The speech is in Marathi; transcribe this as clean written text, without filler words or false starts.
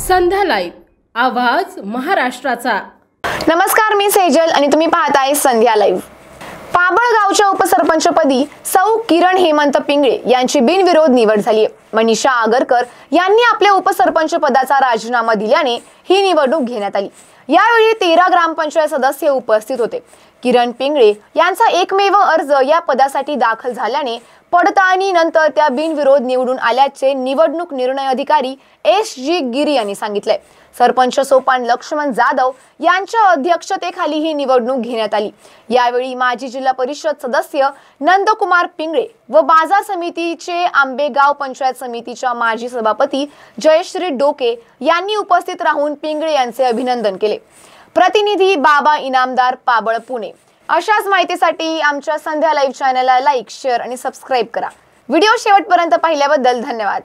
संध्या लाईव्ह आवाज महाराष्ट्राचा। नमस्कार, मी सेजल आणि तुम्ही पाहताय संध्या लाईव्ह। पाबळ गावच्या उपसरपंचपदी सौ किरण हेमंत पिंगळे यांची बिनविरोध निवड झाली आहे। मनीषा आगरकर यांनी आपल्या उपसरपंच पदाचा राजीनामा दिल्याने ही निवडणूक घेण्यात आली। यावेळी 13 ग्रामपंचायत सदस्य उपस्थित होते। किरण पिंगळे यांचा एकमेव अर्ज या पदासाठी दाखल झाल्याने पडताळणीनंतर त्या बिनविरोध निवडून आल्याचे निवडणूक निर्णय अधिकारी एस.जी. गिरी यांनी सांगितले। सरपंच सोपान लक्ष्मण जाधव यांच्या अध्यक्षतेखाली ही निवडणूक घेण्यात आली। यावेळी माजी जिल्हा परिषद सदस्य नंदकुमार पिंगळे व बाजार समितीचे आंबेगाव पंचायत समितीच्या माजी सभापती जयश्री डोके यांनी उपस्थित राहून पिंगळे यांचे अभिनंदन केले। प्रतिनिधी बाबा इनामदार, पाबळ, पुणे। अशाच माहितीसाठी आमच्या संध्या लाईव्ह चॅनलला लाईक, शेअर आणि सबस्क्राईब करा। व्हिडिओ शेवटपर्यंत पाहिल्याबद्दल धन्यवाद।